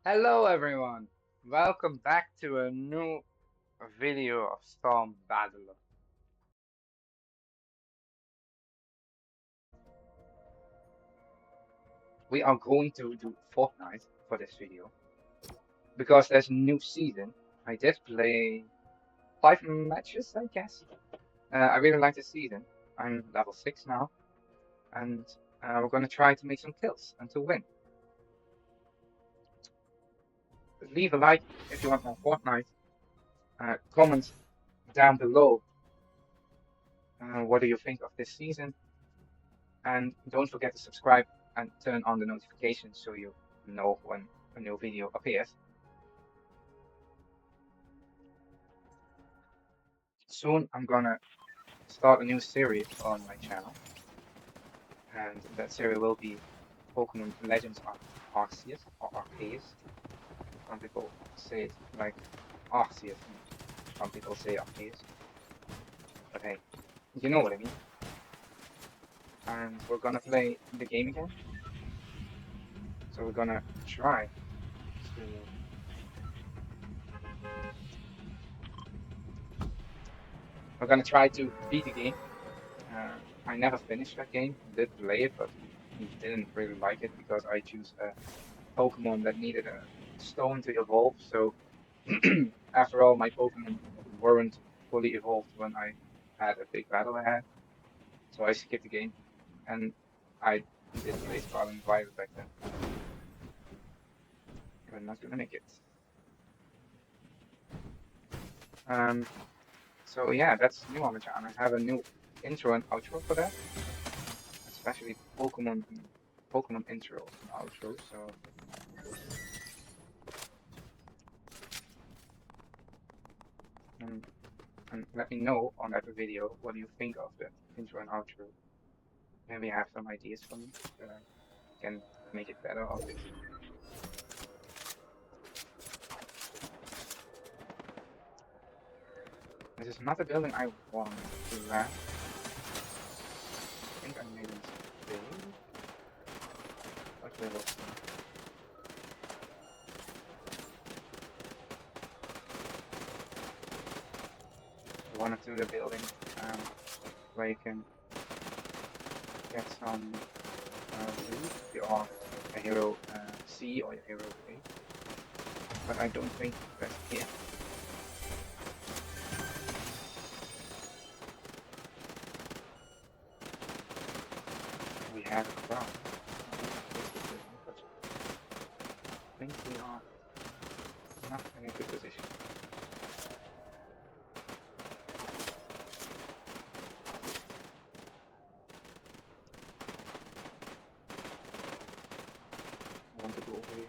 Hello everyone, welcome back to a new video of Storm Battle. We are going to do Fortnite for this video because there's a new season. I did play 5 matches, I guess. I really like this season. I'm level 6 now, and we're gonna try to make some kills and to win. Leave a like if you want more Fortnite. Comment down below what do you think of this season. And don't forget to subscribe and turn on the notifications so you know when a new video appears. Soon I'm gonna start a new series on my channel, and that series will be Pokemon Legends Arceus or Arceus. Some people say it like Arceus, and some people say Arceus. But hey, you know what I mean. And we're gonna play the game again. So we're gonna try to beat the game. Uh, I never finished that game. Did play it, but didn't really like it because I choose a Pokemon that needed a stone to evolve. So after all, my Pokemon weren't fully evolved when I had a big battle ahead. So I skipped the game, and I did play Scarlet Violet back then. I'm not gonna make it. Um, so yeah, that's new on the channel. I have a new intro and outro for that, especially Pokemon intros and outros. So um, and let me know on that video what do you think of the intro and outro. Maybe I have some ideas for me that I can make it better of it. This is not a building I want to land. I think I made a mistake, but we will see. I want to do the building um, where you can get some loot if you are a hero C or a hero A, but I don't think that's here. We have a crowd. But I think we are not in a good position. I want to go over here.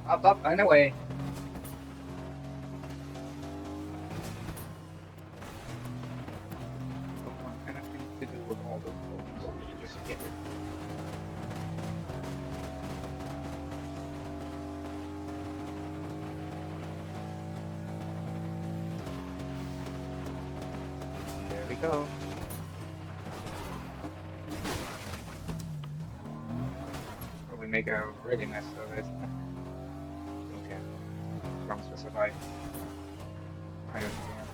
Up, and away. Don't want anything to do with all those buildings. Just skip it. There we go. Or we make a really mess of it. Okay. As long as we survive. I don't care.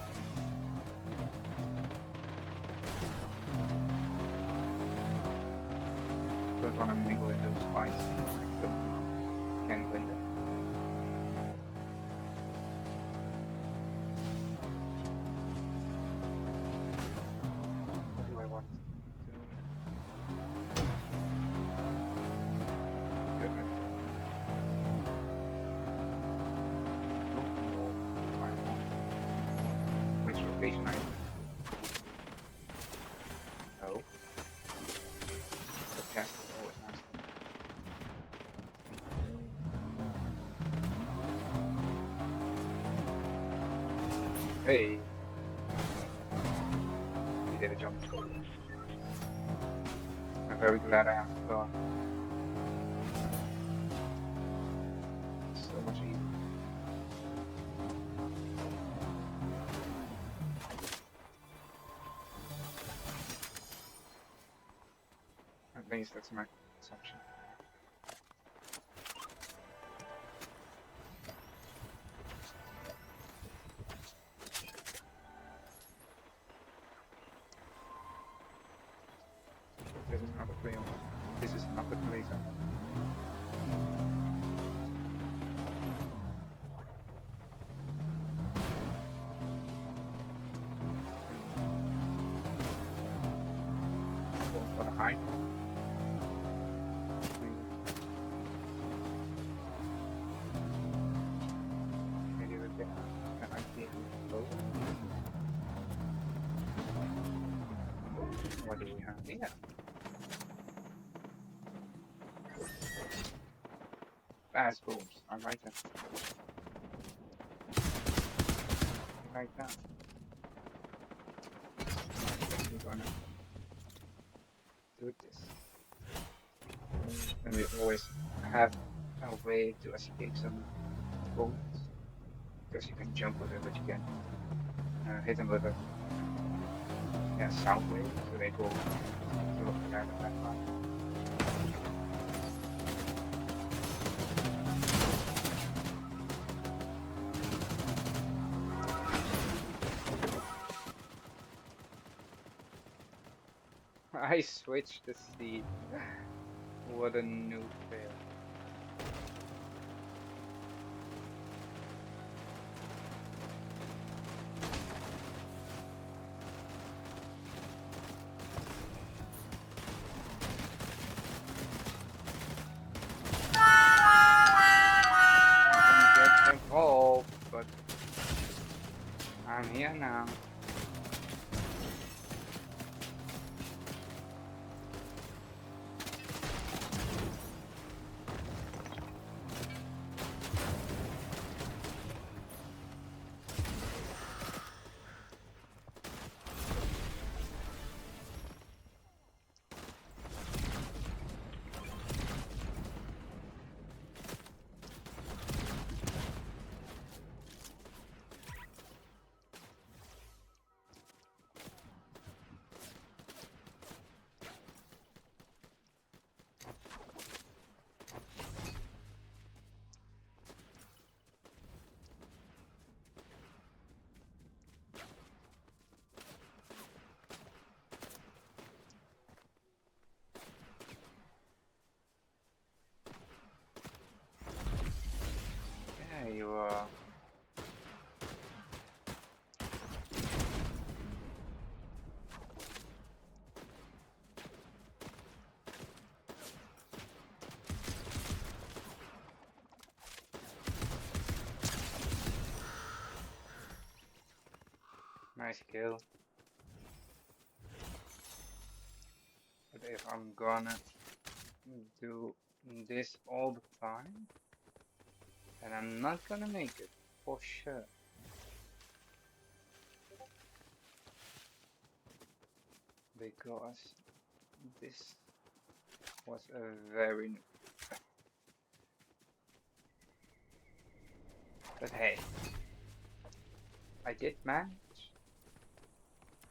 Don't want to mingle in those fights. I don't can win them. What do I want to do? Good. Which location I know? The chest is always nice. Hey, we did a jump. I'm very glad I have the car. So much easier. At least that's my perception. This is not a play on. This is not the place I want. Going for the high. Maybe we can idea low. What do we have here? Fast booms. I like that. I like that. We're gonna do this. And we always have a way to escape some bullets. Because you can jump with it, but you can hit them with a sound wave, so they go to the back of that line. I switched the seat. What a noob fail. I don't get involved, but I'm here now. Yeah, you are. Nice kill. But if I'm gonna do this all the time, then I'm not gonna make it, for sure. Because this was a very new. But hey, I did manage.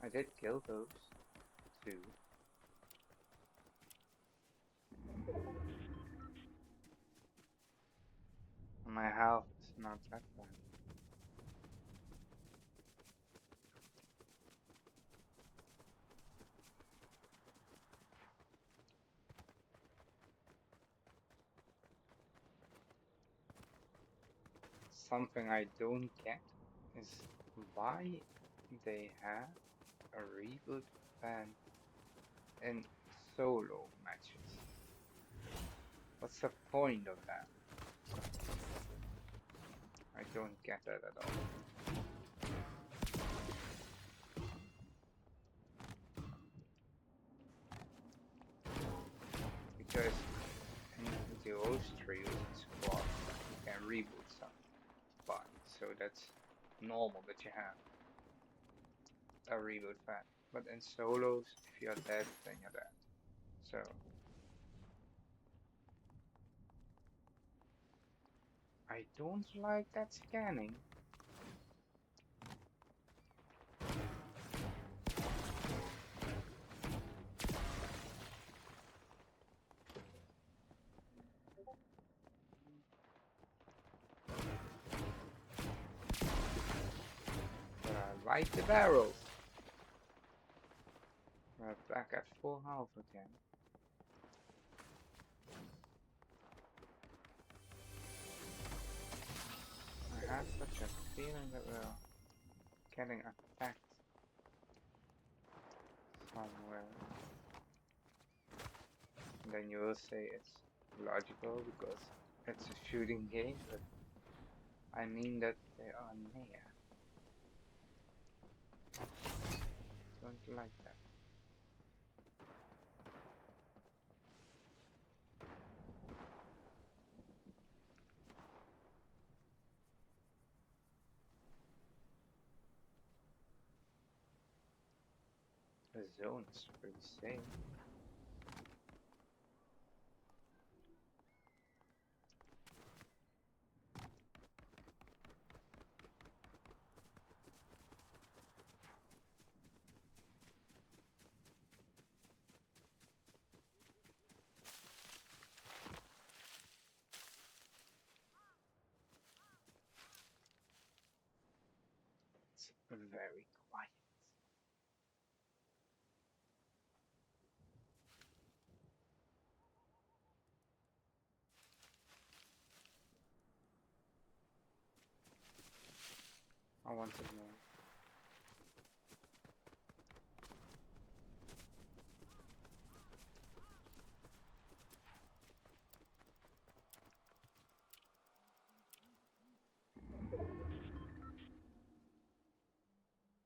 I did kill those two. My health is not that bad. Something I don't get is why they have a reboot ban in solo matches. What's the point of that? I don't get that at all. Because in those trios and squads, you can reboot some. Fine, so that's normal that you have a reboot ban. But in solos, if you're dead, then you're dead. So I don't like that scanning. Fight the barrels. We're back at full health again. I have such a feeling that we're getting attacked somewhere. And then you will say it's logical because it's a shooting game, but I mean that they are near. Don't like that. The zone is pretty safe. It's very quiet. I want to know.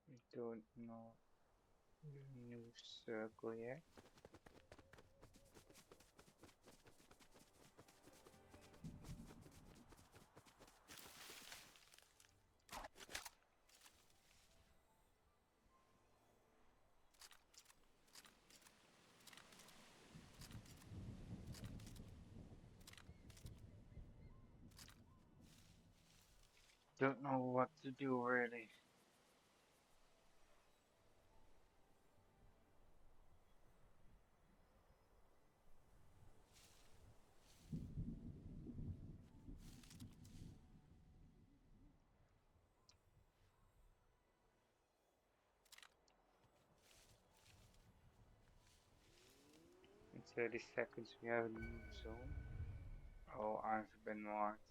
I don't know the new circle yet. Don't know what to do really. In 30 seconds we have a new zone. Oh, I've been marked.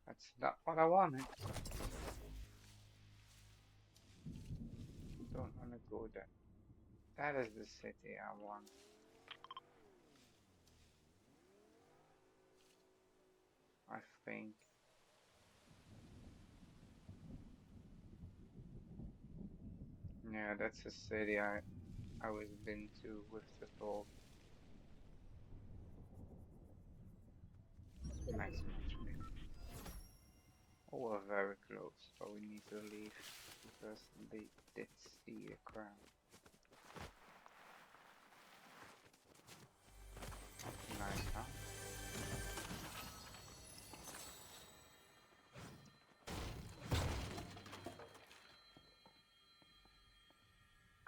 That's not what I wanted. Don't wanna go there. That is the city I want. I think. Yeah, that's a city I was been to with the vault. Max matchmaking. Oh, we're very close, but we need to leave because they did see a crown. Nice, huh?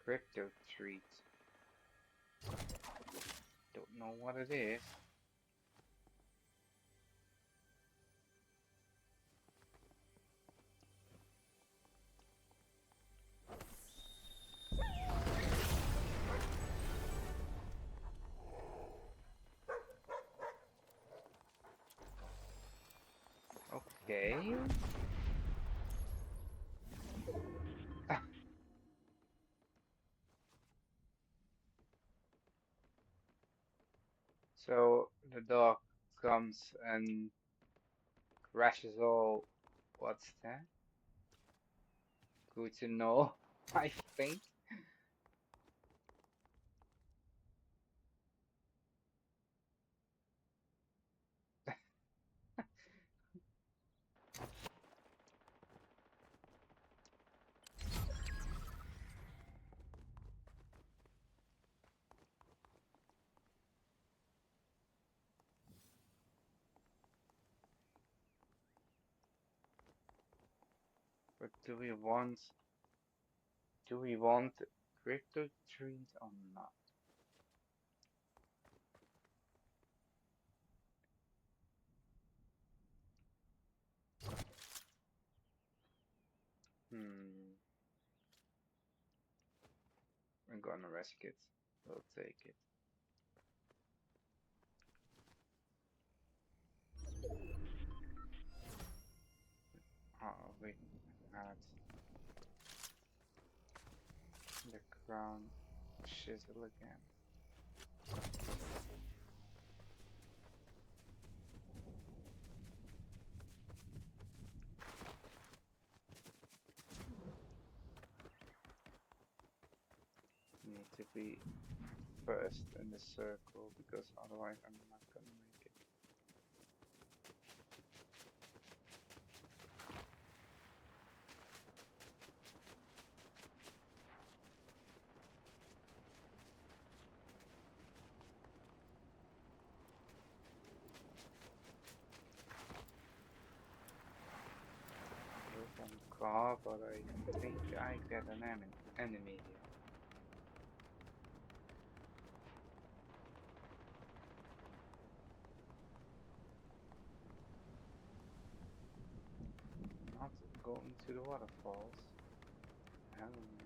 Krypto Treat. Don't know what it is. Okay. So the dog comes and crashes all. What's that? Good to know, I think. But do we want Krypto Treat or not? gonna risk it. We'll take it. Oh, we had the crown shizzle again. Need to be first in the circle because otherwise I'm not gonna make it. Look on the car, but I think I get an enemy here. Not going to the waterfalls. Hell no.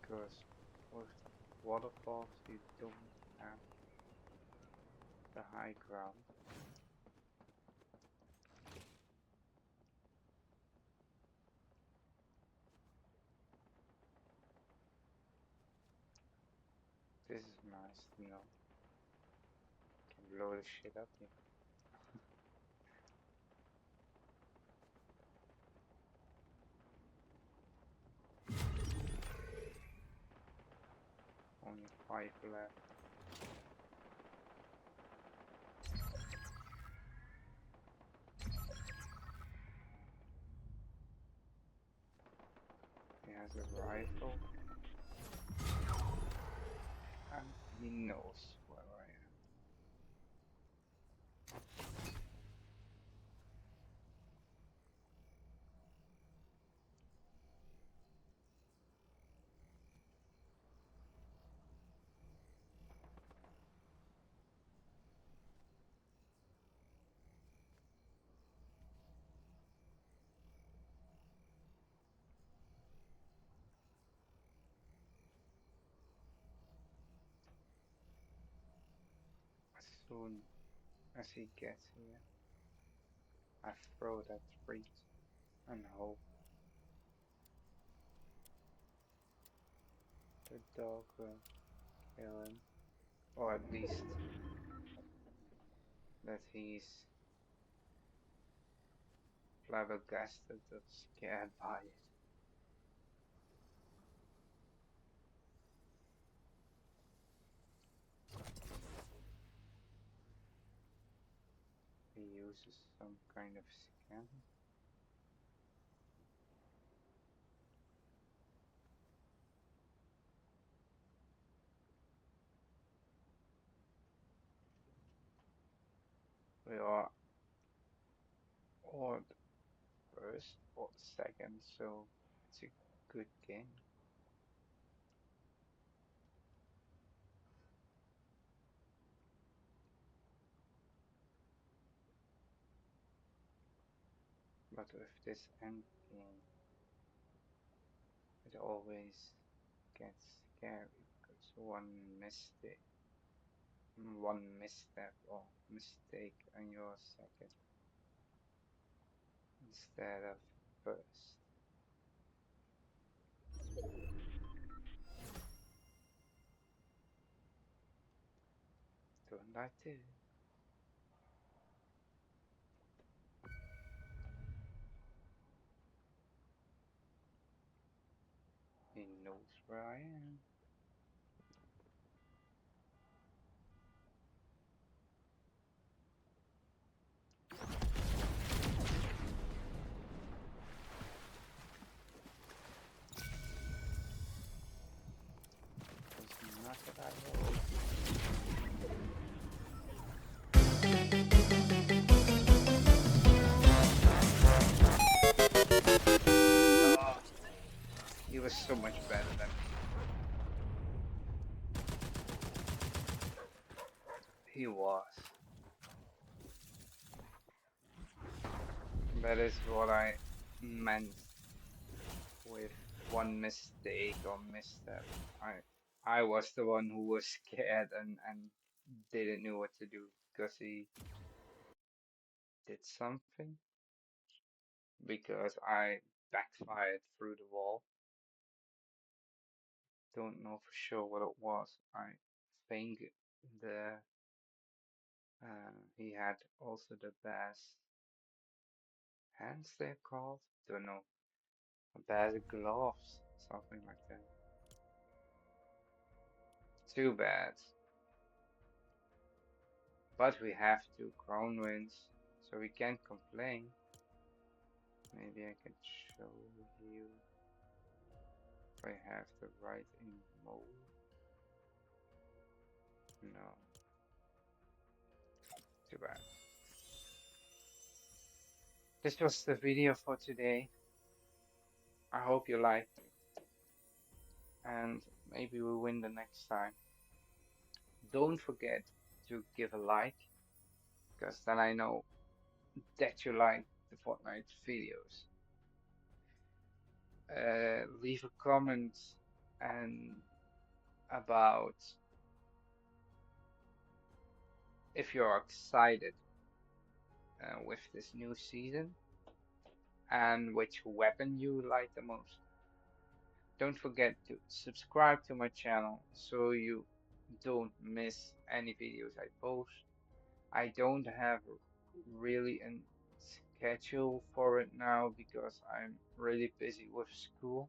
Because with waterfalls you don't have the high ground. This is nice to know. Can blow the shit up here. Only 5 left. He has a rifle. And he knows where I am. As soon as he gets here, I throw that treat and hope the dog will kill him. Or at least that he's flabbergasted or scared by it. He uses some kind of scan. We are or the first or the second, so it's a good game. But with this end game, it always gets scary because one misstep or mistake on your second instead of first. Don't I too? He knows where I am. It's not that I hope. Oh, he was so much better than me. He was. That is what I meant with one mistake or misstep. I was the one who was scared and didn't know what to do because he did something because I backfired through the wall. Don't know for sure what it was. I think the he had also the best hands they're called. Don't know. Best gloves, something like that. Too bad. But we have two crown wins, so we can't complain. Maybe I can show you if I have the right emote. No, too bad. This was the video for today. I hope you liked it, and maybe we'll win the next time. Don't forget to give a like, because then I know that you like the Fortnite videos. Leave a comment and about if you're excited with this new season and which weapon you like the most. Don't forget to subscribe to my channel so you don't miss any videos I post. I don't have really a schedule for it now because I'm really busy with school.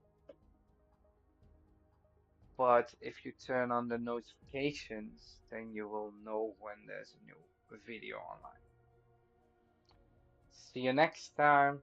But if you turn on the notifications, then you will know when there's a new video online. See you next time.